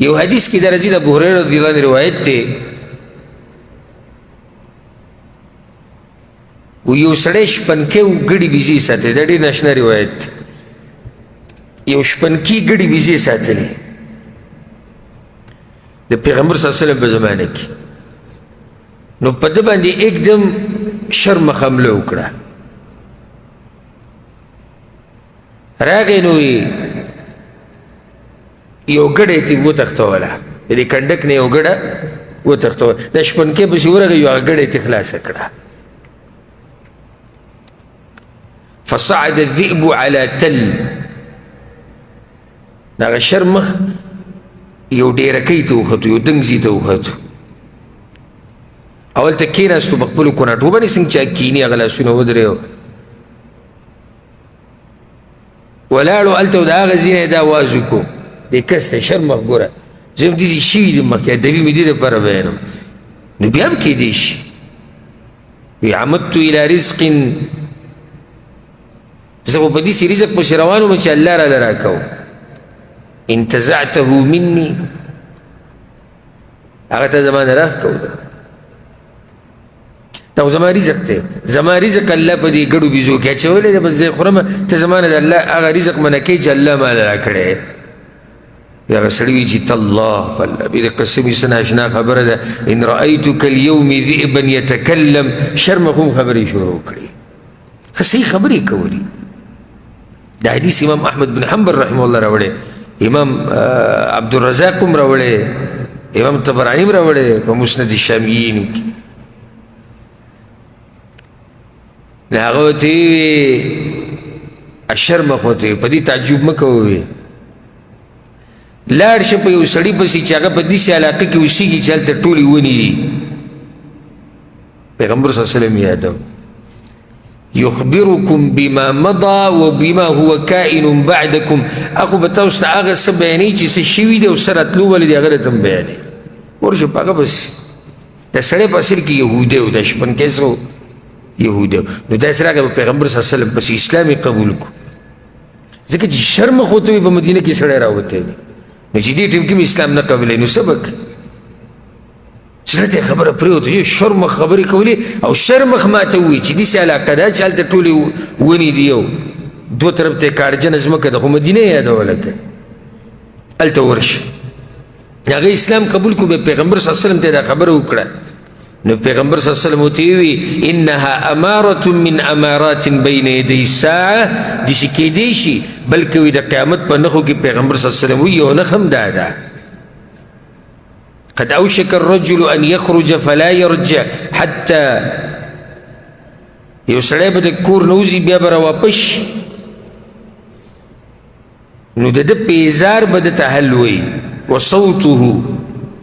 یو حدیث کی درجی دا ابو هریرہ رضی اللہ عنہ روایت تے و یو سڑے شپنکے و گڑی بیزی ساتے دا ڈیر ناشنا روایت یو شپنکی گڑی بیزی ساتے لی دا پیغمبر صلی اللہ علیہ وسلم بزمانے کی نو پا باندې ایک دم شرم حمله وکړه راغی نو یو ګډه تی وتښتوله د کنډک نه یو ګډه وتښتوله د شپنکې پسې ورغی یو ګډه تی خلاصه کړه فصعد الذئب على تل دغه شرمخ یو ډیرکۍ ته وختو یو دنګزي ته وختو اول ته کېناستو په خپلو کوناټو باندې څنګه چې کیني هغه لاسونه ودرېو ولاړو هلته د هغه ځای نه یې دا آواز وکړو دې کس ته شرمخ ګوره زه هم داسې شوي دي مخکې دلیل مې دې دپاره بیانوم نو بیا هم کېدی شي وی عمدت الى رزق زه خو په داسې رزق پسې روان وم چې الله راله راکو انتزعته مني هغه ته زما نه راښکو دا زما رزق دی زما رزق الله په دې ګډو بیزو کې اچولی دی بس زه خورم ته زما نه د الله هغه رزق منع کوي چې الله ماله راکړی هغه سړي وي چې تالله په الله بې د قسمي څه ناشنا خبره ده ان رأیتک اليوم ذئبا یتکلم شرمخ هم خبرې شروع کړي ښه صحیح خبرې کولي دا حدیث امام احمد بن حنبل رحمه الله راوړی امام عبدالرزاق هم راوړی امام طبراني هم راوړی په مسند الشامیین کې هغه ورته ویې شرمخ ورته ویې په دې تعجب مه کوئ لاړ شه په یو سړي پسې چې هغه په داسې علاقه کې اوسېږي چې هلته ټولې ونې دي پیغمبر صلی الله علیه وسلم یادو یخبرکم بما مضى وبما هو کائن بعدکم اخو به تاسو ته هغه څه بیانوي چې څه شوي دي او څه راتلو ولې دي هغه راته هم بیانوي ورشه په هغه بس د سړی په اصل کې یهودی و د شپنکۍ څه یهودی نو داسې راغی په پیغمبر صلی الله علیه وسلم پسې اسلام یې قبول کړو ځکه چې شرمخ ورته وي په مدینه کې سړی راوتی دی نو چې دې ټیم کې مې اسلام نه قبلوي نو څه به کوي زړه ته یې خبره پرېوته یو شرمخ خبرې کولې او شرمخ ماته ووایي چې داسې علاقه ده چې هلته ټولې ونې دي یو دوه طرف ته یې کارجنه ځمکه ده خو مدینه یې یادوله که هلته ورشه هغه اسلام قبول کړو بیا پیغمبر صلی الله علیه وسلم ته یې دا خبره وکړه نو پیغمبر صلی الله علیه وسلم ورته وی انها اماره من امارات بین یدی الساعه داسې کیدی شي بلکې وی د قیامت په نښو کې پیغمبر صلی الله علیه وسلم وی یو نښه هم دا ده قد اوشك الرجل ان يخرج فلا يرجع حتى یو سړی به د کور نه وځي بیا به راواپس نو د ده پیزار به دته حل وی وصوته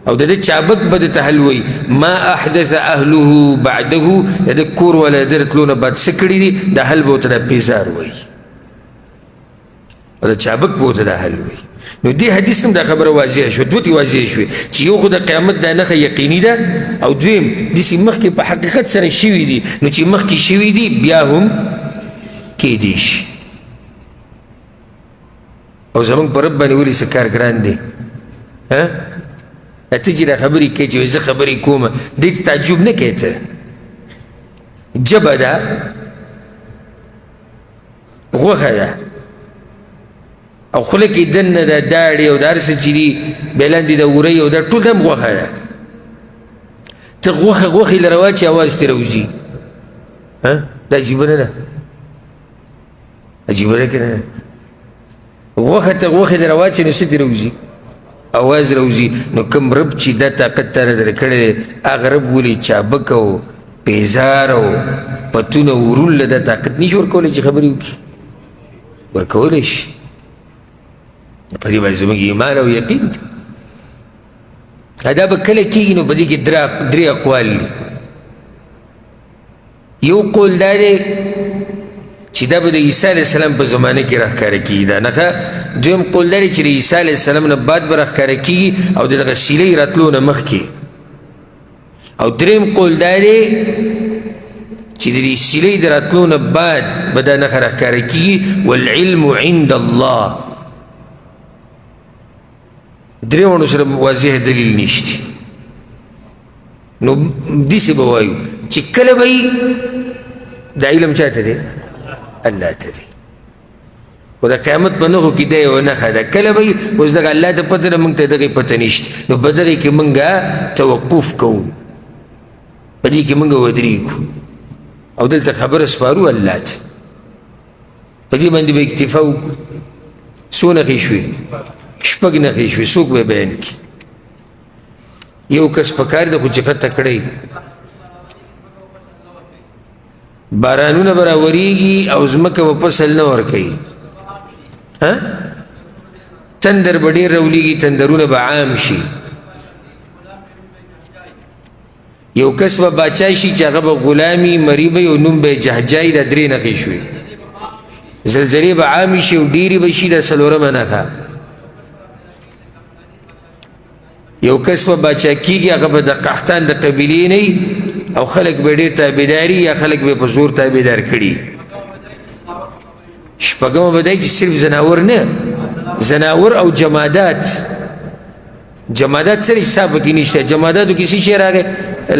او د ده چابک به دته حل وی ما احدث اهله بعده د ده کور ولا د رتلو نه بعد څه کړي دي دا حل به ورته دا پیزار وی او د چابک به ورته دا حل وی نو دې حدیث هم دا خبره واضحه شوه دوتې واضحه شوې چې یو خو د قیامت دا نښه یقیني ده او دویم داسې مخکې په حقیقت سره شوي دي نو چې مخکې شوي دي بیا هم کیدی شي او زموږ په رب باندې ولې څه کار ګران دی ته چې دا خبرې کوې چې زه خبرې کوم دې ته تعجب نه کوې ته ژبه ده غوښه ده او خوله کې دننه ده داړې او دا هر څه چې دي بیا لاندې د ورۍ او دا ټول هم غوښه ده ته غوښې له راواچې اواز ترې راوځي دا عجیبه نه ده عجیبه ده که نه غوښه ته غوښې له راواچې نو څه ترې راوځي اواز راوځي نو کوم رب چې دا طاقت تا نه درې کړی دی هغه رب ولې چابک او پیزار او پتونه ورون له دا طاقت نه شي ورکولی چې خبرې وکړي ورکولی شي په دې باندې زموږ ایمان او یقین دی دا به کله کېږي نو په دې کې درې اقوال دي یو قول دا دی چې دا به د عیسی علیه السلام په زمانه کې راښکاره کېږي دا نښه دویم قول دا دی چې د عیسی علیه السلام نه بعد به راښکاره کېږي او د دغه سیلۍ راتلو نه مخکې او دریم قول دا دی چې د دې سیلۍ د راتلو نه بعد به دا نښه راښکاره کېږي والعلم عند الله درېواړو سره واضح دلیل نشته. نو داسې به وایو چې کله به یي دا علم چا ته دی؟ الله ته دی. خو د قیامت په نښو کې دا یوه نښه ده. کله به یي اوس دغه الله ته پته ده، موږ ته دغې پته نشته، نو په دغې کې موږ توقف کوو، په دې کې موږ ودرېږو او دلته خبره سپارو الله ته، په دې باندې به اکتفا وکړو. څو نښې شوې؟ شپږ نښې شوې. څوک به بیان کړي؟ یو کس پکار ده خو چې ښه تکړه بارانونه به راورېږي او ځمکه به فصل نه ورکوي، تندر به ډېر راولېږي، تندرونه به عام شي. یو کس به باچا شي چې هغه به غلامي مریبه او نوم به جهجای. دا درې نښې شوې. زلزلې به عامې شي او ډېرې به شي. دا څلورمه نښه. یو کس به باچا کېږي، هغه به د قحطان د قبیلې نه او خلک به ډېر تابعداري یا خلک به په زور تابعدار کړي. شپږمه به دی چې صرف زناور نه، زناور او جمادات. جمادات سره حساب پکې نشته. جماداتو کې څه شی راغی؟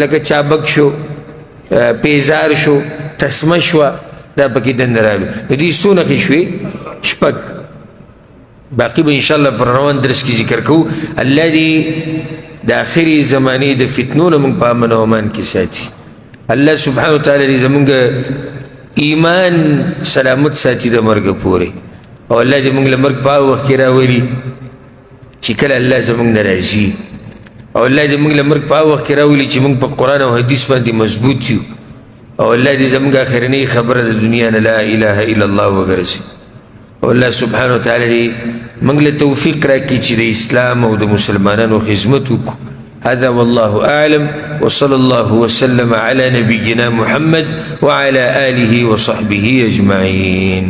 لکه چابک شو، پیزار شو، تسمه شوه، دا پکې دننه راغلي. نو دې څو نښې شوې؟ شپږ. باقي به انشاءالله پر روان درس کې ذکر کوو. الله دې د آخري زمانې د فتنو نه موږ په امن او امان کې ساتي. الله سبحانه وتعالی دې زموږ ایمان سلامت ساتي د مرګه پورې، او الله دې موږ له مرګ په هغه وخت کې راولي چې کله الله زموږ نه راځي، او الله دې موږ له مرګ په هغه وخت کې راولي چې موږ په قرآن او حدیث باندې مضبوط یو، او الله دې زموږ آخرنۍ خبره د دنیا نه لا اله الا الله وګرځي. او الله سبحانه وتعالی دې موږ له توفیق راکړي چې د اسلام او د مسلمانانو خدمت وکړو. هذا والله أعلم، وصلى الله وسلم على نبينا محمد وعلى آله وصحبه أجمعين.